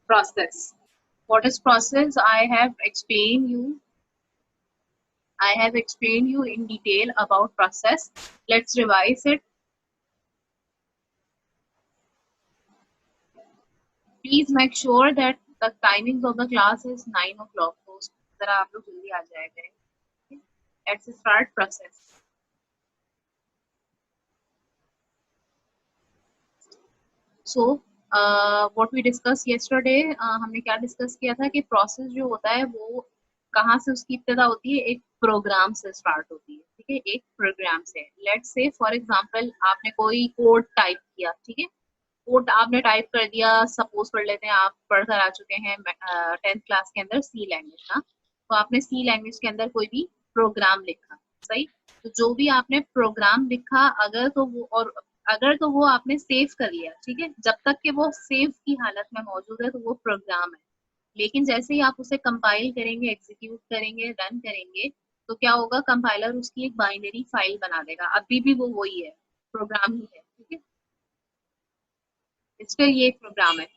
process. What is process? I have explained you in detail about process. Let's revise it. Please make sure that the timings of the class is 9 o'clock. तो जरा आप लोग जल्दी आ जाया करें. Let's start process. So what we discussed yesterday, हमने क्या discuss किया था कि प्रोसेस जो होता है वो कहाँ से उसकी इब्तिदा होती है, एक प्रोग्राम से स्टार्ट होती है. ठीक है, एक प्रोग्राम से. लेट्स से फॉर एग्जांपल आपने कोई कोड टाइप किया. ठीक है, कोड आपने टाइप कर दिया. सपोज कर लेते हैं आप पढ़कर आ चुके हैं 10th क्लास के अंदर सी लैंग्वेज का. तो आपने सी लैंग्वेज के अंदर कोई भी प्रोग्राम लिखा. सही. तो जो भी आपने प्रोग्राम लिखा अगर तो वो आपने सेव कर लिया. ठीक है, जब तक कि वो सेव की हालत में मौजूद है तो वो प्रोग्राम है. लेकिन जैसे ही आप उसे कंपाइल करेंगे, एग्जीक्यूट करेंगे, रन करेंगे, तो क्या होगा, कंपाइलर उसकी एक बाइनरी फाइल बना देगा. अभी भी वो वही है, प्रोग्राम ही है. ठीक है, इसका ये प्रोग्राम है.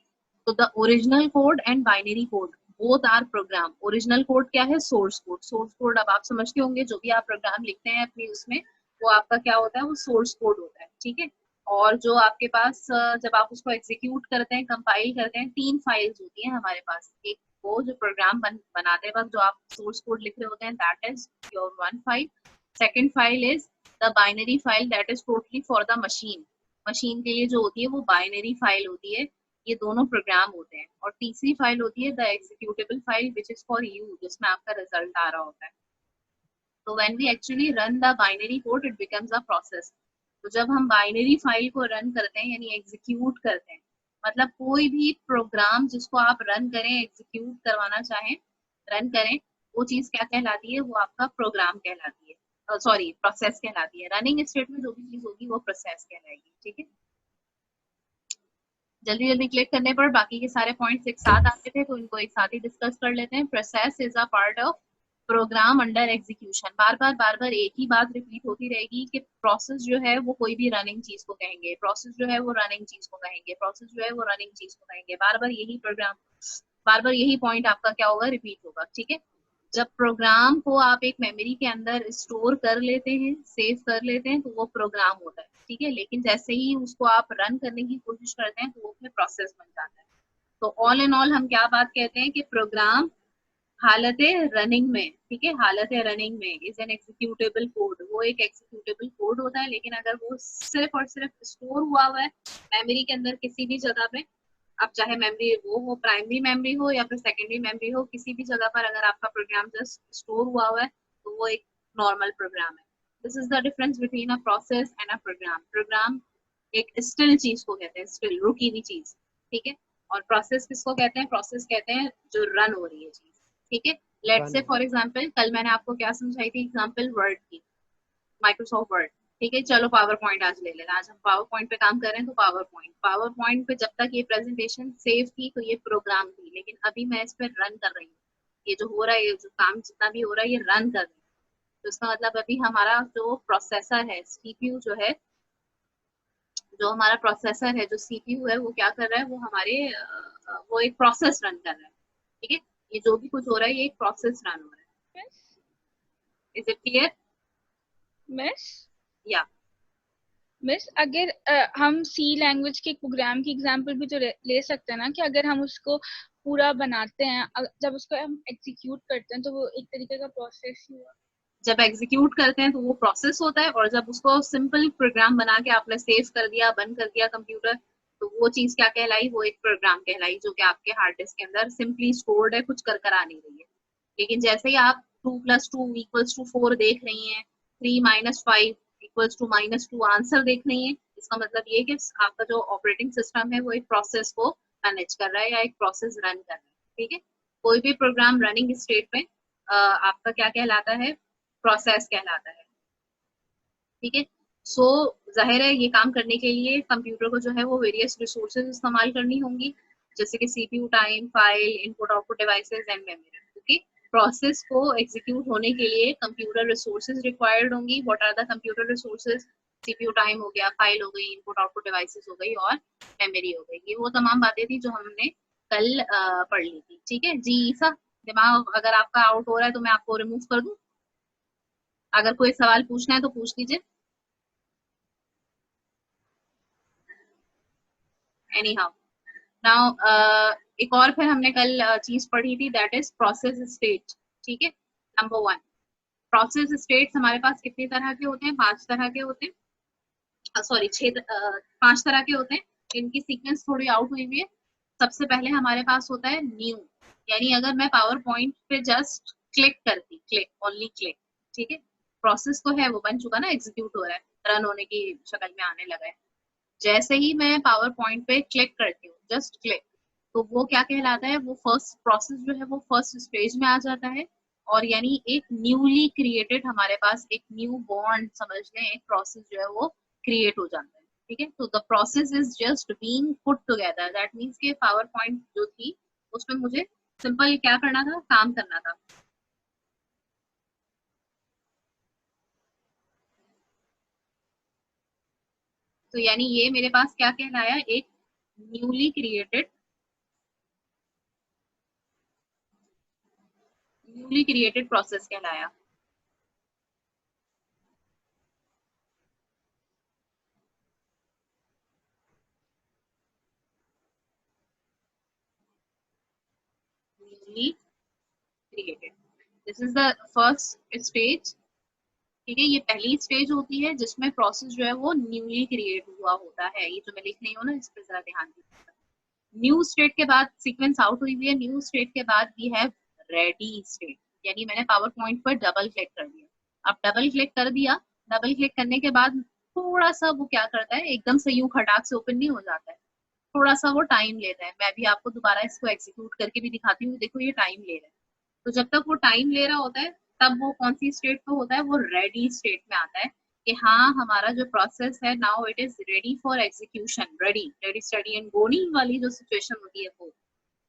तो the original code and binary code both are program. Original code क्या है? Source code. सोर्स कोड अब आप समझते होंगे, जो भी आप प्रोग्राम लिखते हैं अपनी उसमें, वो आपका क्या होता है? वो सोर्स कोड होता है. ठीक है, और जो आपके पास जब आप उसको एग्जीक्यूट करते हैं, कंपाइल करते हैं, 3 फाइल्स होती हैं हमारे पास. एक वो जो प्रोग्राम बनाते वक्त जो आप सोर्स कोड लिख रहे होते हैं, that is your one file. Second file is the binary file, that is totally for the machine. Machine के लिए जो होती है वो बाइनरी फाइल होती है. ये दोनों प्रोग्राम होते हैं. और तीसरी फाइल होती है the executable file, which is for you, जिसमें आपका रिजल्ट आ रहा होता है. तो when we actually run the binary code, it becomes a process. तो जब हम बाइनरी फाइल को रन करते हैं, यानी एग्जीक्यूट करते हैं, मतलब कोई भी प्रोग्राम जिसको आप रन करें, एग्जीक्यूट करवाना चाहें, रन करें, वो चीज क्या कहलाती है? वो आपका प्रोग्राम कहलाती है. सॉरी, प्रोसेस कहलाती है. रनिंग स्टेट में जो भी चीज होगी वो प्रोसेस कहलाएगी. ठीक है, जल्दी जल्दी क्लिक करने पर बाकी के सारे पॉइंट्स एक साथ आते थे, तो इनको एक साथ ही डिस्कस कर लेते हैं. Process is a part of program under execution. बार बार एक ही बात रिपीट होती रहेगी कि प्रोसेस जो है वो कोई भी रनिंग चीज को कहेंगे, प्रोसेस जो है वो रनिंग चीज को कहेंगे, प्रोसेस जो है वो रनिंग चीज को कहेंगे. बार बार यही पॉइंट आपका क्या होगा? रिपीट होगा. ठीक है, जब प्रोग्राम को आप एक मेमोरी के अंदर स्टोर कर लेते हैं, सेव कर लेते हैं, तो वो प्रोग्राम होता है. ठीक है, लेकिन जैसे ही उसको आप रन करने की कोशिश करते हैं तो वो फिर प्रोसेस बन जाता है. तो ऑल इन ऑल हम क्या बात कहते हैं कि प्रोग्राम हालत रनिंग में, ठीक है, हालत रनिंग में इज एन एग्जीक्यूटेबल कोड. वो एक एग्जीक्यूटेबल कोड होता है, लेकिन अगर वो सिर्फ और सिर्फ स्टोर हुआ है मेमोरी के अंदर किसी भी जगह पे, अब चाहे मेमोरी वो हो, प्राइमरी मेमोरी हो या फिर सेकेंडरी मेमोरी हो, किसी भी जगह पर अगर आपका प्रोग्राम जस्ट स्टोर हुआ है तो वो एक नॉर्मल प्रोग्राम है. This is the difference between a process and a program. Program एक स्टिल चीज को कहते हैं, स्टिल, रुकी हुई चीज. ठीक है, और प्रोसेस किसको कहते हैं? प्रोसेस कहते हैं जो रन हो रही है चीज. ठीक है, लेट्स से फॉर एग्जांपल कल मैंने आपको क्या समझाई थी एग्जांपल? वर्ड की, माइक्रोसॉफ्ट वर्ड. ठीक है, चलो पावर पॉइंट आज ले लेना. आज हम पावर पॉइंट पे काम कर रहे हैं, तो पावर पॉइंट पे जब तक ये प्रेजेंटेशन सेव थी तो ये प्रोग्राम थी, लेकिन अभी मैं इस पर रन कर रही हूँ. ये जो हो रहा है, ये जो काम जितना भी हो रहा है, ये रन कर रही है. तो इसका मतलब अभी हमारा जो प्रोसेसर है, सीपीयू जो है, जो हमारा प्रोसेसर है, जो सीपीयू है, वो क्या कर रहा है? वो हमारे वो एक प्रोसेस रन कर रहा है. ठीक है, ये जो भी कुछ हो रहा है ये एक प्रोसेस रन हो रहा है. Is it clear? मिस या मिस अगर हम सी लैंग्वेज के प्रोग्राम की एग्जांपल भी तो ले सकते हैं ना, कि अगर हम उसको पूरा बनाते हैं, जब उसको हम एग्जीक्यूट करते हैं तो वो एक तरीके का प्रोसेस ही हुआ. जब एग्जीक्यूट करते हैं तो वो प्रोसेस होता है, और जब उसको सिंपल प्रोग्राम बना के आपने सेव कर दिया, बंद कर दिया कंप्यूटर, तो वो चीज क्या कहलाई? वो एक प्रोग्राम कहलाई, जो कि आपके हार्ड डिस्क के अंदर सिंपली स्टोर्ड है, कुछ कर आ नहीं रही है. लेकिन जैसे ही आप 2+2=4 देख रही हैं, 3-5=-2 आंसर देख रही हैं, इसका मतलब ये कि आपका जो ऑपरेटिंग सिस्टम है वो एक प्रोसेस को मैनेज कर रहा है या एक प्रोसेस रन कर रहा है. ठीक है, कोई भी प्रोग्राम रनिंग स्टेट में आपका क्या कहलाता है? प्रोसेस कहलाता है. ठीक है, सो जाहिर है ये काम करने के लिए कंप्यूटर को जो है वो वेरियस रिसोर्सेज इस्तेमाल करनी होंगी, जैसे कि CPU time, file, input output devices and memory. Okay, process को एग्जीक्यूट होने के लिए कंप्यूटर रिसोर्सेज रिक्वायर्ड होंगी. What are the computer resources? CPU time हो गया, फाइल हो गई, इनपुट आउटपुट डिवाइसेस हो गई, और मेमोरी हो गई. ये वो तमाम बातें थी जो हमने कल पढ़ ली थी। ठीक है जी ईसा, दिमाग अगर आपका आउट हो रहा है तो मैं आपको रिमूव कर दूं। अगर कोई सवाल पूछना है तो पूछ लीजिए। एनी हाउ नाउ एक और फिर हमने कल चीज पढ़ी थी, दैट इज प्रोसेस स्टेट। ठीक है, नंबर 1 प्रोसेस स्टेट्स हमारे पास कितनी तरह के होते हैं? 5 तरह के होते हैं, सॉरी 5 तरह के होते हैं। इनकी सीक्वेंस थोड़ी आउट हुई हुई है। सबसे पहले हमारे पास होता है न्यू, यानी अगर मैं पावर पॉइंट पे जस्ट क्लिक करती, क्लिक ओनली क्लिक, ठीक है, प्रोसेस तो है वो बन चुका ना, एग्जीक्यूट हो रहा है, रन होने की शक्ल में आने लगा है। जैसे ही मैं पावर पॉइंट पे क्लिक करती हूँ, जस्ट क्लिक, तो वो क्या कहलाता है? वो फर्स्ट प्रोसेस जो है वो फर्स्ट स्टेज में आ जाता है, और यानी एक न्यूली क्रिएटेड हमारे पास एक न्यू बॉन्ड समझ लें, एक प्रोसेस जो है वो क्रिएट हो जाता है। ठीक है, तो the process is just being put together, that means के पावर पॉइंट जो थी उसमें मुझे सिंपल क्या करना था? काम करना था। तो यानी ये मेरे पास क्या कहलाया? एक न्यूली क्रिएटेड प्रोसेस कहलाया। Newly created, this is the first stage. ठीक है, ये पहली स्टेज होती है जिसमें प्रोसेस जो है वो न्यूली क्रिएट हुआ होता है। ये जो मैं लिख रही हूँ ना, इस पर जरा ध्यान दीजिए। न्यू स्टेट के बाद सीक्वेंस आउट हुई हुई है, न्यू स्टेट के बाद वी हैव रेडी स्टेट, यानी मैंने पावर पॉइंट पर डबल क्लिक कर दिया। अब डबल क्लिक कर दिया, डबल क्लिक करने के बाद थोड़ा सा वो क्या करता है, एकदम से यूं खटाक से ओपन नहीं हो जाता है, थोड़ा सा वो टाइम लेता है। मैं भी आपको दोबारा इसको एग्जीक्यूट करके भी दिखाती हूँ, देखो ये टाइम ले रहा है। तो जब तक वो टाइम ले रहा होता है, तब वो कौन सी स्टेट पे होता है? वो रेडी स्टेट में आता है कि हाँ हमारा जो प्रोसेस है now it is ready for execution. Ready, ready study and गोनी वाली जो सिचुएशन होती है वो,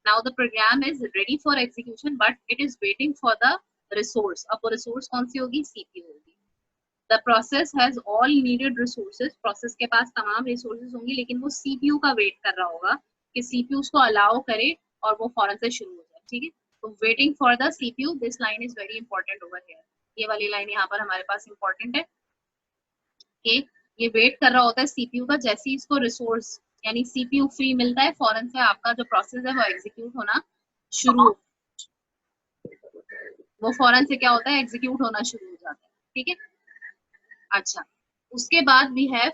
now the program is ready for execution but it is waiting for the resource. अब वो रिसोर्स कौन सी होगी? सीपीयू होगी। The process has all needed resources, process के पास तमाम रिसोर्सेज होंगी, लेकिन वो सीपीयू का वेट कर रहा होगा कि सीपीयू उसको अलाउ करे और वो फौरन से शुरू हो जाए। ठीक है, तो waiting for the CPU, this line is very important over here. ये वाली लाइन यहाँ पर हमारे पास इंपॉर्टेंट है कि ये वेट कर रहा होता है सीपीयू का। जैसे ही इसको रिसोर्स यानी सीपीयू फ्री मिलता है, फौरन से आपका जो प्रोसेस है वो एग्जीक्यूट होना शुरू, वो फौरन से क्या होता है? एग्जीक्यूट होना शुरू हो जाता है। ठीक है, अच्छा, उसके बाद we have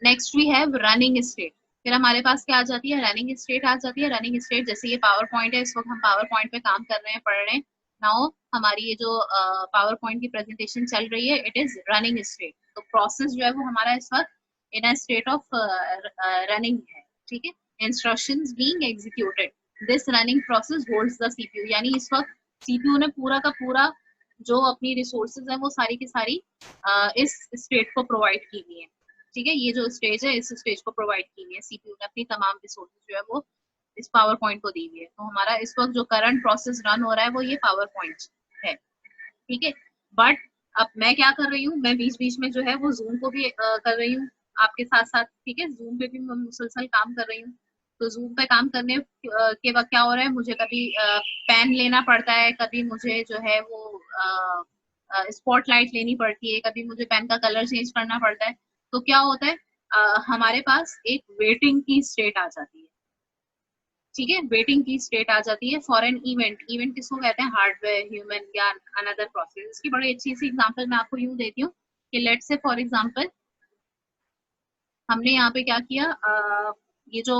next we have running state. फिर हमारे पास क्या आ जाती है? रनिंग स्टेट आ जाती है। रनिंग स्टेट जैसे ये पावर पॉइंट है, इस वक्त हम पावर पॉइंट पे काम कर रहे हैं, पढ़ रहे हैं। नाउ हमारी ये जो पावर पॉइंट की प्रेजेंटेशन चल रही है, इट इज रनिंग स्टेट। तो प्रोसेस जो है वो हमारा इस वक्त इन अ स्टेट ऑफ रनिंग है। ठीक है, instructions being executed, this running process holds the CPU, यानी इस वक्त सीपीयू ने पूरा का पूरा जो अपनी रिसोर्सेज है वो सारी की सारी इस स्टेट को प्रोवाइड की हुई है। ठीक है, ये जो स्टेज है इस स्टेज को प्रोवाइड की हुई है, सीपीयू ने अपनी तमाम रिसोर्सेज जो है वो इस पावर पॉइंट को दी हुई है। तो हमारा इस वक्त जो करंट प्रोसेस रन हो रहा है वो ये पावर पॉइंट है। ठीक है, बट अब मैं क्या कर रही हूँ? मैं बीच बीच में जो है वो जूम को भी कर रही हूँ आपके साथ साथ। ठीक है, जूम पे भी मैं मुसलसल काम कर रही हूँ। तो जूम पे काम करने के वक्त क्या हो रहा है, मुझे कभी पेन लेना पड़ता है, कभी मुझे जो है वो स्पॉटलाइट लेनी पड़ती है, कभी मुझे पेन का कलर चेंज करना पड़ता है। तो क्या होता है, हमारे पास एक वेटिंग की स्टेट आ जाती है। ठीक है, वेटिंग की स्टेट आ जाती है फॉर एन इवेंट। इवेंट किसको कहते हैं? हार्डवेयर, ह्यूमन या अनदर प्रोसेस। इसकी बड़ी अच्छी सी एग्जांपल मैं आपको यूं देती हूँ कि लेट से फॉर एग्जांपल हमने यहाँ पे क्या किया, ये जो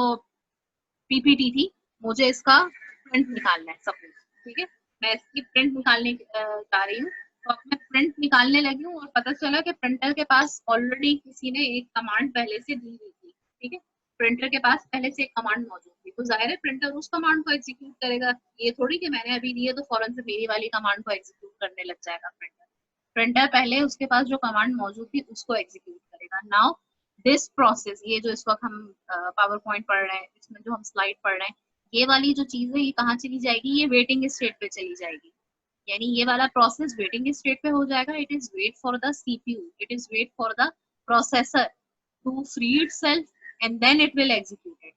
पीपीटी थी, मुझे इसका प्रिंट निकालना है सपोज। ठीक है, मैं इसकी प्रिंट निकालने जा रही हूँ। तो अब मैं प्रिंट निकालने लगी हूँ और पता चला कि प्रिंटर के पास ऑलरेडी किसी ने एक कमांड पहले से दी हुई थी। ठीक है, प्रिंटर के पास पहले से एक कमांड मौजूद थी, तो जाहिर है प्रिंटर उस कमांड को एग्जीक्यूट करेगा। ये थोड़ी कि मैंने अभी दी है तो फौरन से मेरी वाली कमांड को एग्जीक्यूट करने लग जाएगा प्रिंटर। प्रिंटर पहले उसके पास जो कमांड मौजूद थी उसको एग्जीक्यूट करेगा। नाउ दिस प्रोसेस, ये जो इस वक्त हम पावर पॉइंट पढ़ रहे हैं, इसमें जो हम स्लाइड पढ़ रहे हैं, ये वाली जो चीज है ये कहाँ चली जाएगी? ये वेटिंग स्टेट पे चली जाएगी। यानी ये वाला प्रोसेस वेटिंग स्टेट पे हो जाएगा। It is wait for the CPU, it is wait for the processor to free itself and then it will execute it,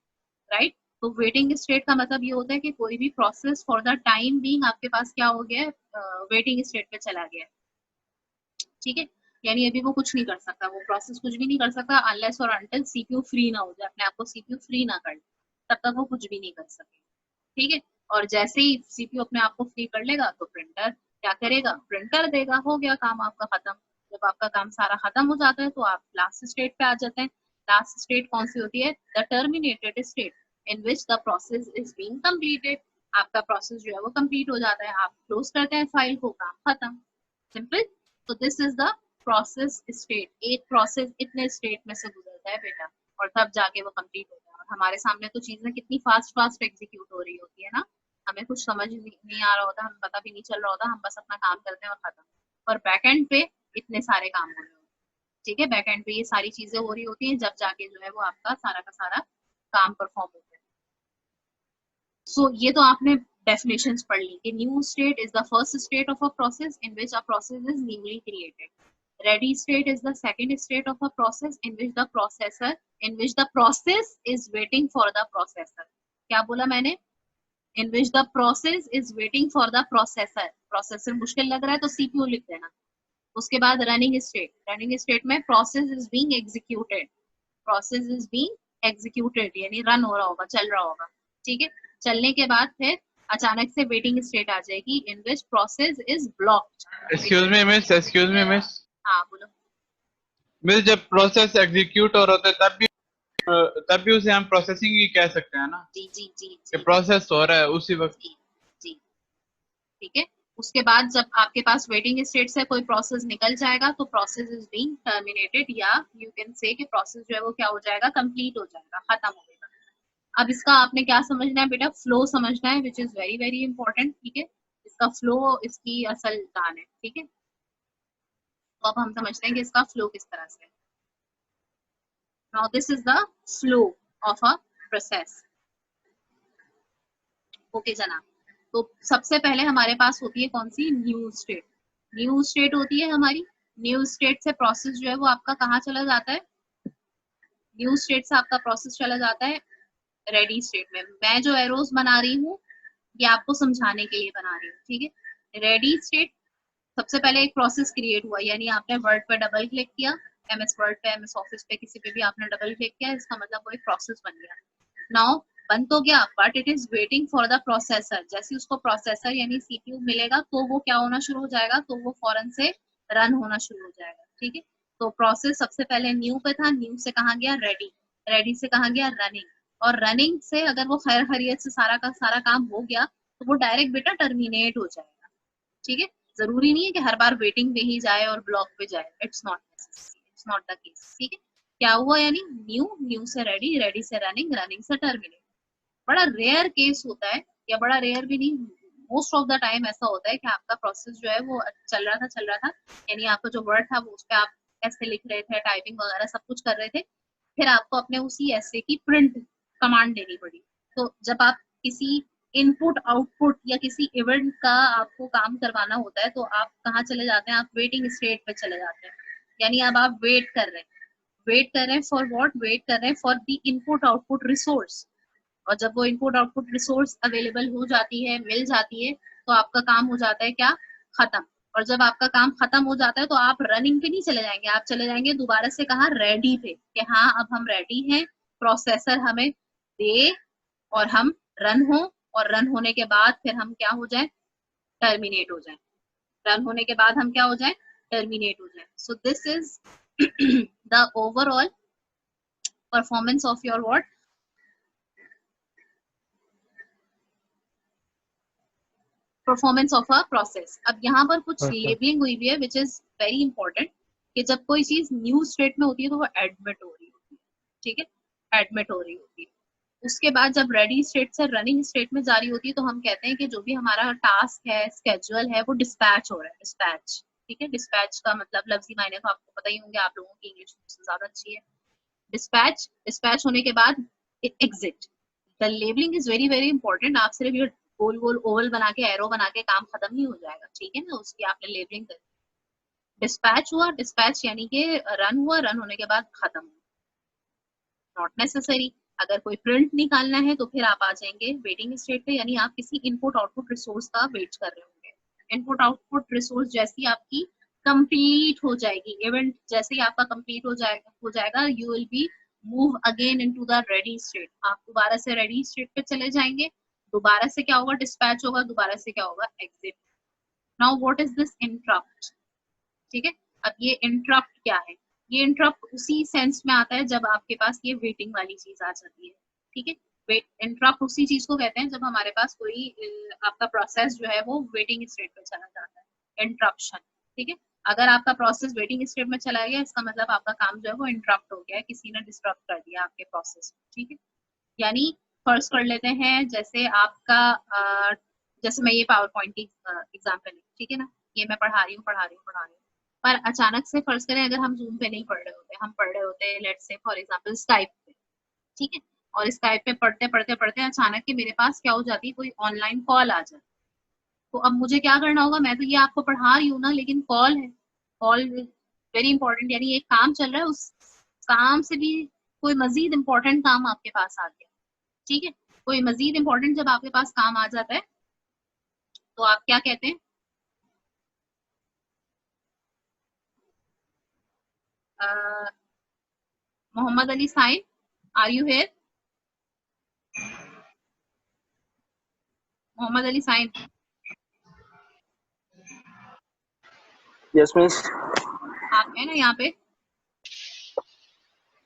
right. तो वेटिंग स्टेट का मतलब ये होता है कि कोई भी process for the time being आपके पास क्या हो गया है, वेटिंग स्टेट पे चला गया है, ठीक है। यानी अभी वो कुछ नहीं कर सकता, वो प्रोसेस कुछ भी नहीं कर सकता अनलेस और अनटिल सीपीयू फ्री ना हो जाए, अपने आप को सीपीयू फ्री ना कर ले, तब तक वो कुछ भी नहीं कर सके, ठीक है। और जैसे ही सीपीयू अपने आप को फ्री कर लेगा तो प्रिंटर क्या करेगा, प्रिंट कर देगा, हो गया काम आपका खत्म। जब आपका काम सारा खत्म हो जाता है तो आप लास्ट स्टेट पे आ जाते हैं। लास्ट स्टेट कौन सी होती है, the terminated state in which the process is being completed. आपका प्रोसेस जो है वो कंप्लीट हो जाता है, आप क्लोज करते हैं फाइल को, काम खत्म, सिंपल। तो this is the process state. एक प्रोसेस इतने स्टेट में से गुजरता है बेटा, और तब जाके वो कंप्लीट होता है। और हमारे सामने तो चीजें कितनी फास्ट फास्ट एग्जीक्यूट हो रही होती है ना, हमें कुछ समझ नहीं आ रहा होता, हमें पता भी नहीं चल रहा होता, हम बस अपना काम करते हैं और खत्म। और बैकएंड पे इतने सारे काम हो रहे होते हैं, ठीक है। बैकएंड पे ये सारी चीजें हो रही होती हैं, जब जाके जो है वो आपका सारा का सारा काम परफॉर्म होता है। सो ये तो आपने definitions पढ़ ली कि new state is the first state of a process in which a process is newly created. Ready state is the second state of a process in which the process is waiting for the processor. क्या बोला मैंने, in which the process is waiting for the processor. processor मुश्किल लग रहा है तो CPU लिख देना। उसके बाद running state में process is being executed यानी रन हो रहा होगा, चल रहा होगा, ठीक है। चलने के बाद फिर अचानक से वेटिंग स्टेट आ जाएगी in which process is blocked. Excuse me miss. हाँ बोलो। मिस जब प्रोसेस एग्जीक्यूट हो रहा होता है तब भी उसे हम प्रोसेसिंग ही कह सकते हैं ना। जी जी जी कि प्रोसेस हो रहा है उसी वक्त। जी जी ठीक है। उसके बाद जब आपके पास वेटिंग स्टेट से कोई प्रोसेस निकल जाएगा तो प्रोसेस इज बीइंग टर्मिनेटेड, या यू कैन से कि प्रोसेस जो है वो क्या हो जाएगा, कंप्लीट हो जाएगा, खत्म हो जाएगा। अब इसका आपने क्या समझना है बेटा, फ्लो समझना है, which is very very important, ठीक है। इसका फ्लो इसकी असल जान है, ठीक है। तो अब हम समझते हैं कि इसका फ्लो किस तरह से है। Now this is the flow of a process. Okay जनाब, तो सबसे पहले हमारे पास होती है कौन सी, न्यू स्टेट। न्यू स्टेट होती है हमारी, न्यू स्टेट से प्रोसेस जो है वो आपका कहाँ चला जाता है, न्यू स्टेट से आपका प्रोसेस चला जाता है रेडी स्टेट में। मैं जो एरोज बना रही हूँ ये आपको समझाने के लिए बना रही हूँ, ठीक है। रेडी स्टेट, सबसे पहले एक प्रोसेस क्रिएट हुआ, यानी आपने वर्ड पे डबल क्लिक किया, एमएस वर्ड पे, एमएस ऑफिस पे, किसी पे भी आपने डबल क्लिक किया, इसका मतलब कोई प्रोसेस बन गया। नाउ बन तो गया, but it is waiting for the processor. जैसे उसको प्रोसेसर यानी सीपीयू मिलेगा तो वो क्या होना शुरू हो जाएगा, तो वो फौरन से रन होना शुरू हो जाएगा, ठीक है। तो प्रोसेस सबसे पहले न्यू पे था, न्यू से कहा गया रेडी, रेडी से कहा गया रनिंग, और रनिंग से अगर वो खैर खैरियत से सारा का सारा काम हो गया तो वो डायरेक्ट बेटा टर्मिनेट हो जाएगा, ठीक है। जरूरी नहीं है कि हर बार वेटिंग पे ही जाए और ब्लॉक पे जाए, इट्स नॉट द केस, ठीक है। क्या हुआ, यानी न्यू से रेडी, रेडी से रनिंग, रनिंग से टर्मिनेट। बड़ा रेयर केस होता है, या बड़ा रेयर भी नहीं, मोस्ट ऑफ द टाइम ऐसा होता है कि आपका प्रोसेस जो है वो चल रहा था, यानी आपका जो वर्ड था वो उस पर आप ऐसे लिख रहे थे, टाइपिंग वगैरह सब कुछ कर रहे थे, फिर आपको अपने उसी ऐसे की प्रिंट कमांड देनी पड़ी। तो जब आप किसी इनपुट आउटपुट या किसी इवेंट का आपको काम करवाना होता है तो आप कहाँ चले जाते हैं, आप वेटिंग स्टेट पे चले जाते हैं। यानी अब आप वेट कर रहे हैं फॉर व्हाट, वेट कर रहे हैं for the input output resource. और जब वो इनपुट आउटपुट रिसोर्स अवेलेबल हो जाती है, मिल जाती है, तो आपका काम हो जाता है क्या, खत्म। और जब आपका काम खत्म हो जाता है तो आप रनिंग पे नहीं चले जाएंगे, आप चले जाएंगे दोबारा से कहा, रेडी पे, कि हाँ अब हम रेडी हैं, प्रोसेसर हमें दे और हम रन हो, और रन होने के बाद फिर हम क्या हो जाए, टर्मिनेट हो जाए। रन होने के बाद हम क्या हो जाए, टर्मिनेट हो जाए। So this is the overall performance of your what, performance of a process. अब यहाँ पर कुछ लेबलिंग हुई भी है विच इज वेरी इंपॉर्टेंट, कि जब कोई चीज न्यू स्टेट में होती है तो वो एडमिट हो रही होती है, ठीक है, एडमिट हो रही होती है। उसके बाद जब रेडी स्टेट से रनिंग स्टेट में जारी होती है तो हम कहते हैं कि जो भी हमारा टास्क है, स्केड्यूल है, वो डिस्पैच हो रहा है, डिस्पैच, ठीक है। डिस्पैच का मतलब लफ्जी मायने तो आपको पता ही होंगे, आप लोगों की इंग्लिश ज्यादा अच्छी है। डिस्पैच, डिस्पैच होने के बाद exit. The labelling is very very important. आप सिर्फ ये गोल गोल ओवल बना के, एरो बना के काम खत्म नहीं हो जाएगा, ठीक है ना, उसकी आपने लेबलिंग करी। डिस्पैच हुआ, डिस्पैच यानी कि रन हुआ, रन होने के बाद खत्म हुआ, नॉट नेसेसरी। अगर कोई प्रिंट निकालना है तो फिर आप आ जाएंगे वेटिंग स्टेट पे, यानी आप किसी इनपुट आउटपुट रिसोर्स का वेट कर रहे होंगे। इनपुट आउटपुट रिसोर्स जैसी आपकी कंप्लीट हो जाएगी, इवेंट जैसे ही आपका कंप्लीट हो जाएगा you will B move again into the ready state. आप दोबारा से रेडी स्टेट पे चले जाएंगे, दोबारा से क्या होगा, डिस्पैच होगा, दोबारा से क्या होगा, exit. Now what is this interrupt, ठीक है। अब ये इंटरप्ट क्या है, ये इंटरप्ट उसी सेंस में आता है जब आपके पास ये वेटिंग वाली चीज आ जाती है, ठीक है। वेट इंटरप्ट उसी चीज को कहते हैं जब हमारे पास कोई आपका प्रोसेस जो है वो वेटिंग स्टेट पे चला जाता है, इंटरप्शन, ठीक है। अगर आपका प्रोसेस वेटिंग स्टेट में चला गया इसका मतलब आपका काम जो है वो इंटरप्ट हो गया है, किसी ने डिस्टर्ब कर दिया आपके प्रोसेस, ठीक है। यानी फर्ज कर लेते हैं जैसे आपका जैसे मैं ये पावर पॉइंट की एग्जाम्पल है, ठीक है ना, ये मैं पढ़ा रही हूँ पर अचानक से फर्ज करें अगर हम जूम पे नहीं पढ़ रहे होते, हम पढ़ रहे होते let's say for example Skype पे, ठीक है। और स्काइप पे पढ़ते अचानक के मेरे पास क्या हो जाती है, कोई ऑनलाइन कॉल आ जाती, तो अब मुझे क्या करना होगा, मैं तो ये आपको पढ़ा रही हूँ ना, लेकिन कॉल है, कॉल वेरी इंपॉर्टेंट, यानी एक काम चल रहा है, उस काम से भी कोई मजीद इंपॉर्टेंट काम आपके पास आ गया, ठीक है। कोई मजीद इंपॉर्टेंट जब आपके पास काम आ जाता है तो आप क्या कहते हैं, Mohammed Ali Saeed, are you here? Mohammed Ali Saeed, yes miss. आप है ना यहाँ पे? जी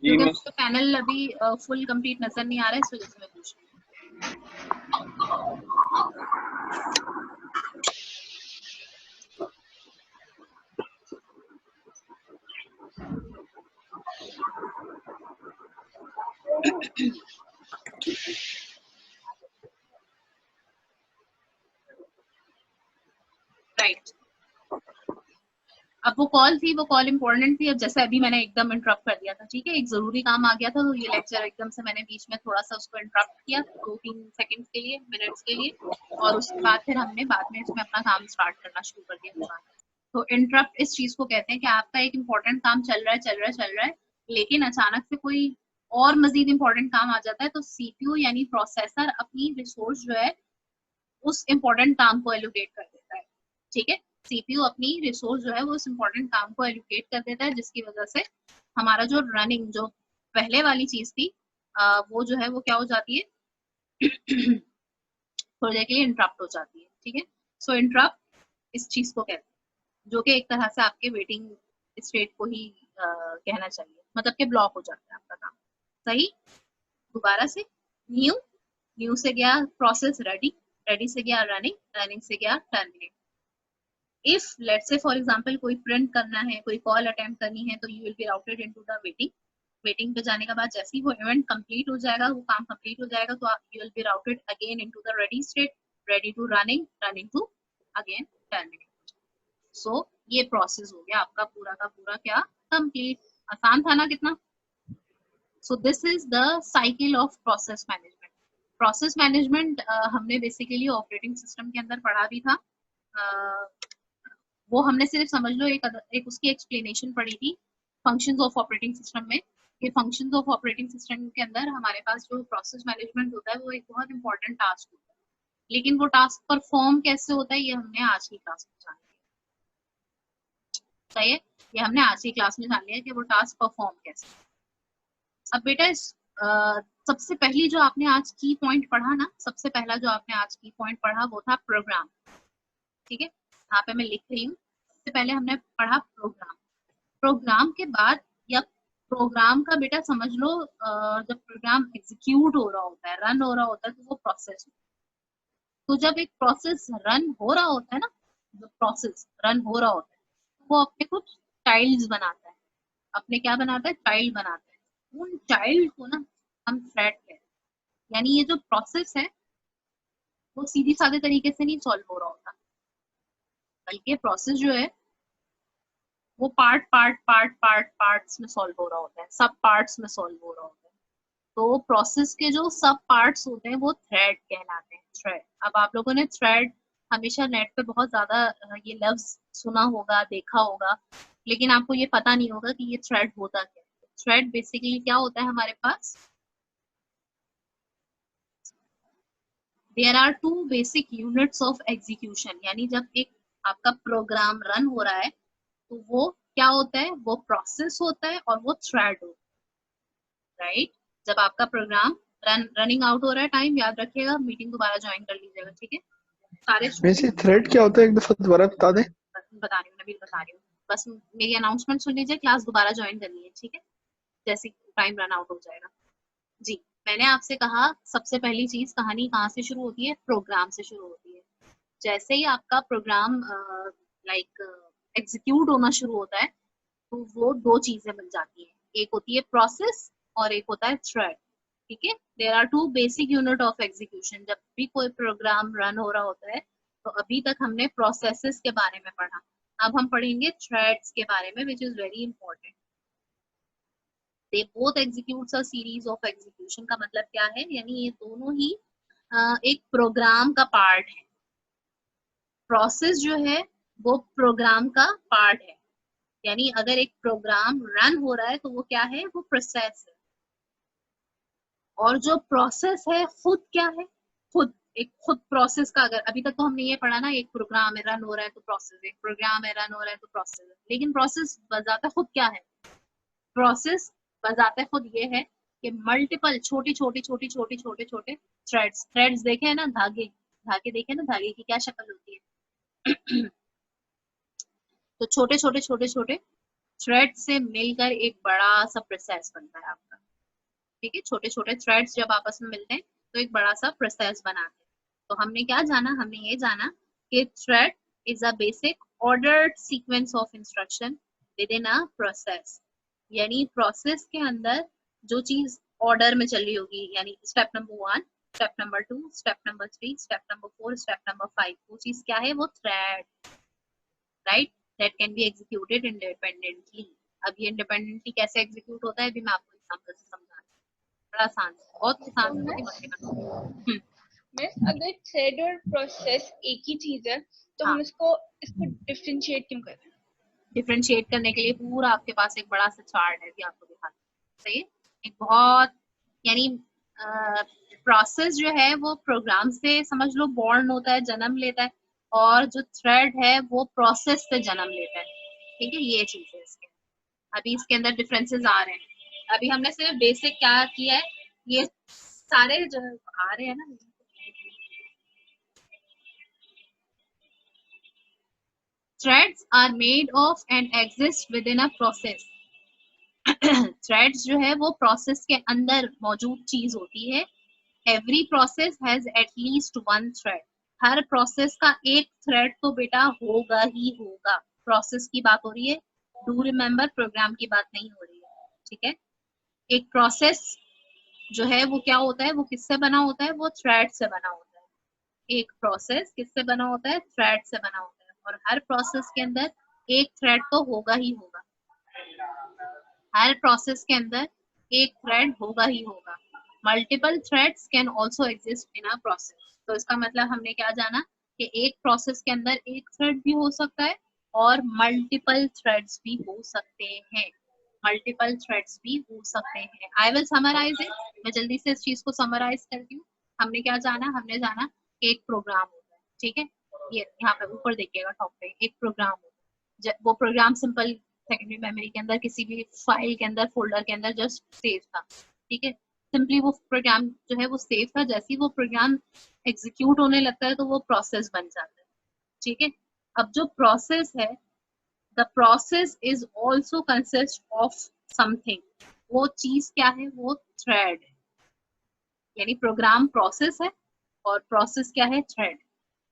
क्योंकि मिस। मुझे पैनल अभी फुल कंप्लीट नजर नहीं आ रहा है, इस वजह से मैं पूछ रही हूँ। राइट, अब वो कॉल थी, वो कॉल इंपॉर्टेंट थी, अब जैसे अभी मैंने एकदम इंटरप्ट कर दिया था, ठीक है, एक जरूरी काम आ गया था, तो ये लेक्चर एकदम से मैंने बीच में थोड़ा सा उसको इंटरप्ट किया 2-3 सेकंड्स के लिए, मिनट्स के लिए, और उसके बाद फिर हमने बाद में इसमें अपना काम स्टार्ट करना शुरू कर दिया दोबारा। तो इंटरप्ट इस चीज को कहते हैं कि आपका एक इम्पोर्टेंट काम चल रहा है, लेकिन अचानक से कोई और मजीद इंपॉर्टेंट काम आ जाता है, तो सीपीयू यानी प्रोसेसर अपनी रिसोर्स जो है उस इम्पोर्टेंट काम को एलोकेट कर देता है, ठीक है। सीपीयू अपनी रिसोर्स जो है वो उस इम्पोर्टेंट काम को एलोकेट कर देता है, जिसकी वजह से हमारा जो रनिंग जो पहले वाली चीज थी वो जो है वो क्या हो जाती है थोड़ी देर के लिए इंटरप्ट हो जाती है, ठीक है। सो इंटरप्ट इस चीज को कहते हैं, जो कि एक तरह से आपके वेटिंग स्टेट को ही कहना चाहिए, मतलब कि ब्लॉक हो जाता है आपका काम, सही। दोबारा से न्यू से गया प्रोसेस रेडी से गया रनिंग से गया terminate. If let's say for example कोई प्रिंट करना है, कोई कॉल अटेम्प्ट करनी है, तो you will be routed into the waiting पे जाने के बाद जैसे ही वो इवेंट कंप्लीट हो जाएगा, वो काम कंप्लीट हो जाएगा, तो you will be routed again into the ready state, ready to running to again terminate. So ये प्रोसेस हो गया आपका पूरा का पूरा क्या कंप्लीट। आसान था ना कितना? So this is the cycle of process management. Process management हमने बेसिकली ऑपरेटिंग सिस्टम के अंदर पढ़ा भी था, वो हमने सिर्फ समझ लो एक उसकी एक्सप्लेनेशन पढ़ी थी फंक्शंस ऑफ ऑपरेटिंग सिस्टम में। ये फंक्शंस ऑफ ऑपरेटिंग सिस्टम के अंदर हमारे पास जो प्रोसेस मैनेजमेंट होता है वो एक बहुत इंपॉर्टेंट टास्क होता है, लेकिन वो टास्क परफॉर्म कैसे होता है ये हमने आज की क्लास में जान लिया, सही है। ये हमने आज की क्लास में जान लिया कि वो टास्क परफॉर्म कैसे। अब बेटा सबसे पहली जो आपने आज की पॉइंट पढ़ा ना, सबसे पहला जो आपने आज की पॉइंट पढ़ा वो था प्रोग्राम, ठीक है। यहाँ पे मैं लिख रही हूँ, सबसे पहले हमने पढ़ा प्रोग्राम के बाद, या प्रोग्राम का बेटा समझ लो जब प्रोग्राम एग्जीक्यूट हो रहा होता है, रन हो रहा होता है, तो वो प्रोसेस। तो जब एक प्रोसेस रन हो रहा होता है ना, जब प्रोसेस रन हो रहा होता है तो वो अपने कुछ चाइल्ड्स बनाता है, अपने क्या बनाता है, चाइल्ड बनाता है। उन चाइल्ड को ना हम थ्रेड कहते हैं, यानी ये जो प्रोसेस है वो सीधी साधे तरीके से नहीं सॉल्व हो रहा होता, बल्कि प्रोसेस जो है वो पार्ट्स में सॉल्व हो रहा होता है, सब पार्ट्स में सॉल्व हो रहा होता है। तो प्रोसेस के जो सब पार्ट्स होते हैं वो थ्रेड कहलाते हैं, थ्रेड। अब आप लोगों ने थ्रेड हमेशा नेट पे बहुत ज्यादा ये लफ्ज सुना होगा, देखा होगा, लेकिन आपको ये पता नहीं होगा कि ये थ्रेड होता क्या है। थ्रेड बेसिकली क्या होता है हमारे पास, there are two basic units of execution, यानी जब एक आपका प्रोग्राम रन हो रहा है तो वो क्या होता है, वो प्रोसेस होता है और वो थ्रेड होता है, राइट। जब आपका प्रोग्राम रनिंग आउट हो रहा है टाइम, याद रखिएगा, मीटिंग दोबारा ज्वाइन कर लीजिएगा, ठीक है। सारे वैसे थ्रेड क्या होता है, एक दफा दोबारा बता दें। बता रही हूँ, नबील बता रही हूँ, बस मेरी अनाउंसमेंट सुन लीजिए, क्लास दोबारा ज्वाइन करनी है, ठीक है, जैसे टाइम रन आउट हो जाएगा। जी, मैंने आपसे कहा सबसे पहली चीज, कहानी कहाँ से शुरू होती है, प्रोग्राम से शुरू होती है। जैसे ही आपका प्रोग्राम लाइक एग्जीक्यूट होना शुरू होता है तो वो दो चीजें बन जाती हैं, एक होती है प्रोसेस और एक होता है थ्रेड, ठीक है। There are two basic unit of execution. जब भी कोई प्रोग्राम रन हो रहा होता है तो अभी तक हमने प्रोसेसेस के बारे में पढ़ा, अब हम पढ़ेंगे थ्रेड्स के बारे में, which is very important. They both executes a series of execution का मतलब क्या है, यानी ये दोनों ही एक प्रोग्राम का पार्ट है। प्रोसेस जो है वो प्रोग्राम का पार्ट है, यानी अगर एक प्रोग्राम रन हो रहा है तो वो क्या है, वो प्रोसेस है। और जो प्रोसेस है खुद क्या है, खुद एक खुद प्रोसेस का, अगर अभी तक तो हमने ये पढ़ा ना, एक प्रोग्राम है रन हो रहा है तो प्रोसेस, एक प्रोग्राम है रन हो रहा है तो प्रोसेस है, लेकिन प्रोसेस बजाता खुद क्या है, प्रोसेस बजाता खुद ये है कि मल्टीपल छोटी छोटी छोटी छोटी छोटे छोटे थ्रेड्स, थ्रेड्स देखे हैं ना, धागे, धागे देखे ना, धागे की क्या शक्ल होती है तो छोटे छोटे छोटे छोटे थ्रेड से मिलकर एक बड़ा सा प्रोसेस बनता है आपका, ठीक है। छोटे छोटे थ्रेड्स जब आपस में मिलते हैं तो एक बड़ा सा प्रोसेस बनाते हैं। तो हमने क्या जाना, हमने ये जाना कि thread is a basic ordered sequence of instruction with in a process, यानी प्रोसेस के अंदर जो चीज ऑर्डर में चल रही होगी, यानी step number 1, step number 2, step number 3, step number 4, step number 5, वो चीज क्या है, वो thread, right, that can be executed independently. अब ये इंडिपेंडेंटली कैसे एग्जीक्यूट होता है, अभी मैं आपको एग्जांपल से समझा, बड़ा आसान है, बहुत आसान है, दिमाग लगाना। मिस अगर थ्रेड और प्रोसेस एक ही चीज है तो हाँ, हम इसको डिफरेंशिएट क्यों कर रहे हैं? डिफरेंशिएट करने के लिए पूरा आपके पास एक बड़ा सा चार्ट है, भी आपको दिखाता हूं, सही है। एक बहुत, यानी प्रोसेस जो है वो प्रोग्राम से समझ लो बॉर्न होता है, जन्म लेता है, और जो थ्रेड है वो प्रोसेस से जन्म लेता है, ठीक है, ये चीज है इसके। अभी इसके अंदर डिफरेंसेस आ रहे हैं, अभी हमने सिर्फ बेसिक क्या किया है, ये सारे जो आ रहे हैं ना, threads are made of and exist within a process. Threads जो है वो प्रोसेस के अंदर मौजूद चीज होती है। Every process has at least one thread, her process का एक थ्रेड तो बेटा होगा ही होगा। प्रोसेस की बात हो रही है, डू रिमेम्बर, प्रोग्राम की बात नहीं हो रही है, ठीक है। एक प्रोसेस जो है वो क्या होता है, वो किससे बना होता है, वो थ्रेड से बना होता है। एक प्रोसेस किससे बना होता है, थ्रेड से बना होता है, और हर प्रोसेस के अंदर एक थ्रेड तो होगा ही होगा, हर प्रोसेस के अंदर एक थ्रेड होगा ही होगा। Multiple threads can also exist in a process. तो इसका मतलब हमने क्या जाना कि एक प्रोसेस के अंदर एक थ्रेड भी हो सकता है और मल्टीपल थ्रेड्स भी हो सकते हैं, मल्टीपल थ्रेड्स भी हो सकते हैं। आई विल समराइज इट, मैं जल्दी से इस चीज को समराइज करती हूँ। हमने क्या जाना, हमने जाना एक प्रोग्राम होता है, ठीक है, ये यहाँ पे ऊपर देखिएगा टॉप पे एक प्रोग्राम होता है, वो प्रोग्राम सिंपल सेकेंडरी मेमोरी के अंदर किसी भी फाइल के अंदर, फोल्डर के अंदर जस्ट सेव था, ठीक है। सिंपली वो प्रोग्राम जो है वो सेव था, जैसे ही वो प्रोग्राम एग्जीक्यूट होने लगता है तो वो प्रोसेस बन जाता है, ठीक है। अब जो प्रोसेस है, the process is also consist of something, वो चीज क्या है, वो थ्रेड है, यानी प्रोग्राम प्रोसेस है और प्रोसेस क्या है, थ्रेड,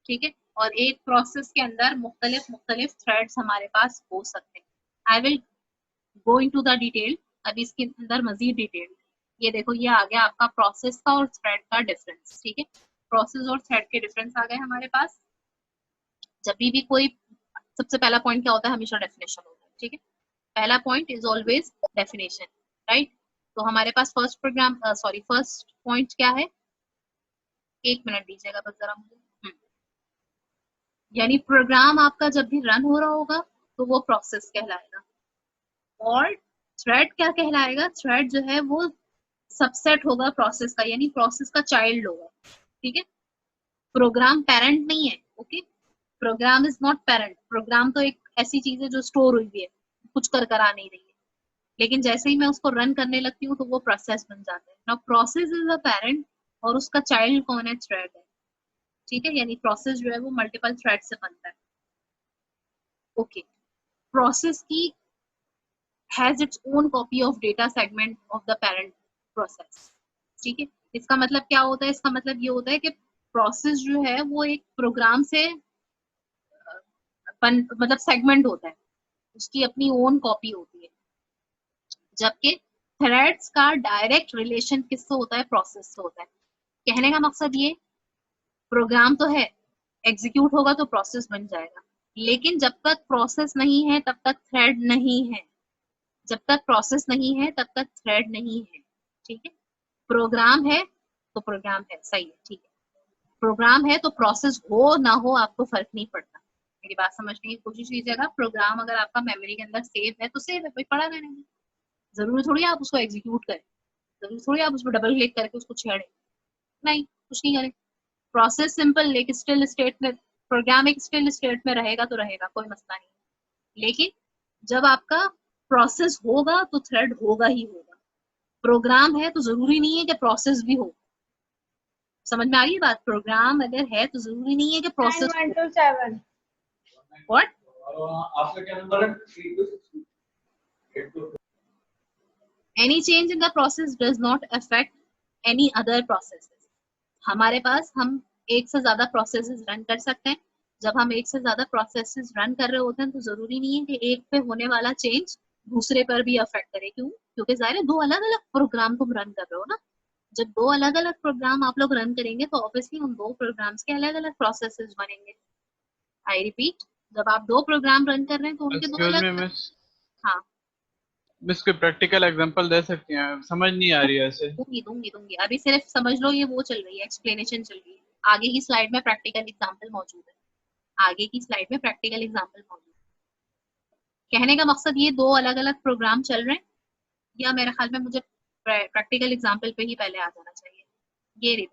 ठीक है। और एक प्रोसेस के अंदर मुख्तलिफ मुख्तलिफ थ्रेड्स हमारे पास हो सकते हैं। I will go into the detail, अभी इसके अंदर मजीद डिटेल। ये देखो, ये आ गया आपका प्रोसेस का और थ्रेड का डिफरेंस, ठीक है। प्रोसेस और थ्रेड के डिफरेंस आ गए हमारे पास। जब भी कोई, सबसे पहला पॉइंट क्या होता है, हमेशा डेफिनेशन होता है, ठीक है। पहला point is always definition, right. तो हमारे पास first program, sorry, first point क्या है, एक मिनट दीजिएगा बस जरा मुझे। यानी प्रोग्राम आपका जब भी रन हो रहा होगा तो वो प्रोसेस कहलाएगा, और थ्रेड क्या कहलाएगा, थ्रेड जो है वो सबसेट होगा प्रोसेस का, यानी प्रोसेस का चाइल्ड होगा, ठीक है। प्रोग्राम पेरेंट नहीं है, okay. Program is not parent. Program तो एक ऐसी चीज है जो स्टोर हुई है, कुछ कर आ नहीं रही है, लेकिन जैसे ही मैं उसको रन करने लगती हूँ तो वो प्रोसेस बन जाता है। Now process is a parent और उसका चाइल्ड कौन है? थ्रेड है, ठीक है। यानी प्रोसेस जो है वो मल्टीपल थ्रेड से बनता है, ओके। प्रोसेस की has its own copy of data segment of the parent process, ठीक है। इसका मतलब क्या होता है? इसका मतलब ये होता है कि प्रोसेस जो है वो एक प्रोग्राम से मतलब सेगमेंट होता है, उसकी अपनी ओन कॉपी होती है, जबकि थ्रेड्स का डायरेक्ट रिलेशन किससे होता है? प्रोसेस से होता है। कहने का मकसद ये, प्रोग्राम तो है, एग्जीक्यूट होगा तो प्रोसेस बन जाएगा, लेकिन जब तक प्रोसेस नहीं है तब तक थ्रेड नहीं है, जब तक प्रोसेस नहीं है तब तक थ्रेड नहीं है, ठीक है। प्रोग्राम है तो प्रोग्राम है, सही है, ठीक है। प्रोग्राम है तो प्रोसेस हो ना हो आपको फर्क नहीं पड़ता। मेरी बात समझने की कोशिश कीजिएगा। प्रोग्राम अगर आपका मेमोरी के अंदर सेव है तो सेव है, कोई पड़ा रहने दे। जरूरी थोड़ी आप उसको एग्जीक्यूट करें, जरूरी थोड़ी आप उसको डबल क्लिक करके उसको छेड़े, नहीं, कुछ नहीं करें। प्रोसेस सिंपल एक स्टिल स्टेट में, प्रोग्राम एक स्टिल स्टेट में रहेगा तो रहेगा, कोई मसला नहीं। लेकिन जब आपका प्रोसेस होगा तो थ्रेड होगा ही होगा। प्रोग्राम है तो जरूरी नहीं है कि प्रोसेस भी हो। समझ में आ रही है बात? प्रोग्राम अगर है तो जरूरी नहीं है कि प्रोसेस हो। 9127 व्हाट? आपका क्या नंबर है? Any change in the process does not affect any other processes. हमारे पास हम एक से ज्यादा प्रोसेसेस रन कर सकते हैं। जब हम एक से ज्यादा प्रोसेसेस रन कर रहे होते हैं तो जरूरी नहीं है कि एक पे होने वाला चेंज दूसरे पर भी अफेक्ट करे। क्यों? क्योंकि ज़ाहिर है दो अलग अलग प्रोग्राम तुम रन कर रहे हो ना। जब दो अलग अलग प्रोग्राम आप लोग रन करेंगे तो ऑब्वियसली उन दो प्रोग्राम्स के अलग अलग प्रोसेसेस बनेंगे। आई रिपीट, जब आप दो प्रोग्राम रन कर रहे हैं तो उनके दो एक्सक्यूज अलग मी अलग। मिस, हाँ, मिस कोई प्रैक्टिकल एग्जांपल दे सकती हैं? समझ नहीं आ रही है ऐसे। दूंगी दूंगी दूंगी। अभी सिर्फ समझ लो ये वो चल रही है, एक्सप्लेनेशन चल रही है। आगे की स्लाइड में प्रैक्टिकल एग्जांपल मौजूद है, आगे की स्लाइड में प्रैक्टिकल एग्जांपल मौजूद है। कहने का मकसद ये दो अलग अलग प्रोग्राम चल रहे हैं, या मेरे ख्याल में मुझे प्रैक्टिकल एग्जांपल पे ही पहले आ जाना चाहिए। ये रही,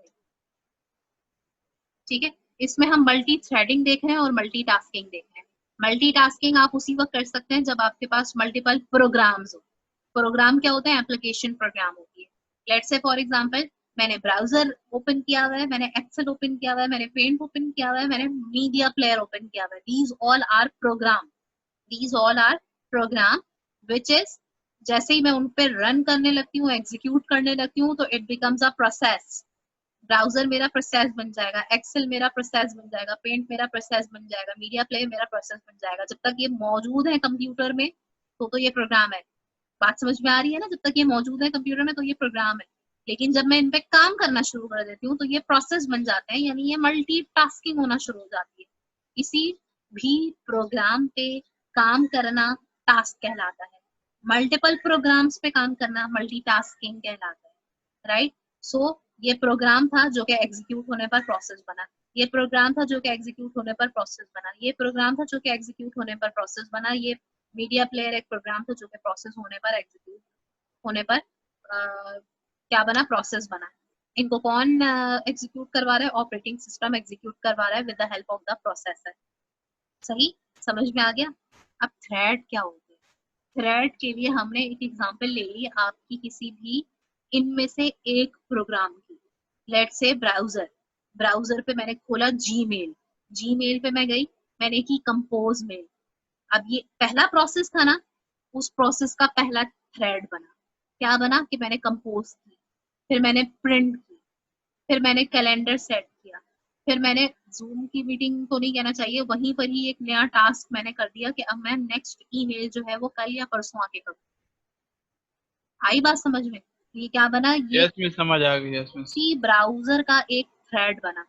ठीक है। इसमें हम मल्टी थ्रेडिंग देख रहे हैं और मल्टी टास्किंग देख रहे हैं। मल्टी टास्किंग आप उसी वक्त कर सकते हैं जब आपके पास मल्टीपल प्रोग्राम्स हो। प्रोग्राम क्या होते हैं? एप्लीकेशन प्रोग्राम होती है। लेट्स से फॉर एग्जांपल मैंने ब्राउजर ओपन किया हुआ है, मैंने एक्सेल ओपन किया हुआ है, मैंने पेंट ओपन किया हुआ है, मैंने मीडिया प्लेयर ओपन किया हुआ है। These all are program, these all are program which is, जैसे ही मैं उन पे रन करने लगती हूँ, एग्जीक्यूट करने लगती हूँ, तो it becomes a process. Browser मेरा प्रोसेस बन जाएगा, एक्सेल मेरा प्रोसेस बन जाएगा, पेंट मेरा प्रोसेस बन जाएगा, मीडिया प्लेयर मेरा प्रोसेस बन जाएगा। जब तक ये मौजूद है कंप्यूटर में तो ये प्रोग्राम है। बात समझ में आ रही है ना? जब तक ये मौजूद है कंप्यूटर में तो ये प्रोग्राम है, लेकिन जब मैं इन पे काम करना शुरू कर देती हूँ तो ये प्रोसेस बन जाते हैं, यानी ये मल्टीटास्किंग होना शुरू हो जाती है। किसी भी प्रोग्राम पे काम करना टास्क कहलाता है। मल्टीपल प्रोग्राम्स पे काम करना मल्टीटास्किंग कहलाता है, राइट? सो ये प्रोग्राम था जो कि एग्जीक्यूट होने पर प्रोसेस बना, ये प्रोग्राम था जो कि एग्जीक्यूट होने पर प्रोसेस बना, ये प्रोग्राम था जो कि एग्जीक्यूट होने पर प्रोसेस बना, ये मीडिया प्लेयर एक प्रोग्राम था जो कि प्रोसेस होने पर एग्जीक्यूट होने पर क्या बना? प्रोसेस बना। इनको कौन एग्जीक्यूट करवा रहा है? ऑपरेटिंग सिस्टम एग्जीक्यूट करवा रहा है with the help of the processor. सही समझ में आ गया? अब थ्रेड क्या होते हैं? थ्रेड के लिए हमने एक एग्जांपल ले ली आपकी किसी भी इनमें से एक प्रोग्राम की। लेट्स से ब्राउजर, ब्राउजर पे मैंने खोला जीमेल, जीमेल पे मैं गई, मैंने की कंपोज मेल। अब ये पहला प्रोसेस था ना, उस प्रोसेस का पहला थ्रेड बना। क्या बना? कि मैंने कंपोज की, फिर मैंने प्रिंट की, फिर मैंने कैलेंडर सेट किया, फिर मैंने जूम की मीटिंग तो नहीं कहना चाहिए, वहीं पर ही एक नया टास्क मैंने कर दिया कि अब मैं नेक्स्ट ईमेल जो है वो कल या परसों आके करूँ। आई बात समझ में? ये क्या बना? ये यस मिस, समझ आ गई। Yes miss. उसी ब्राउजर का एक थ्रेड बना।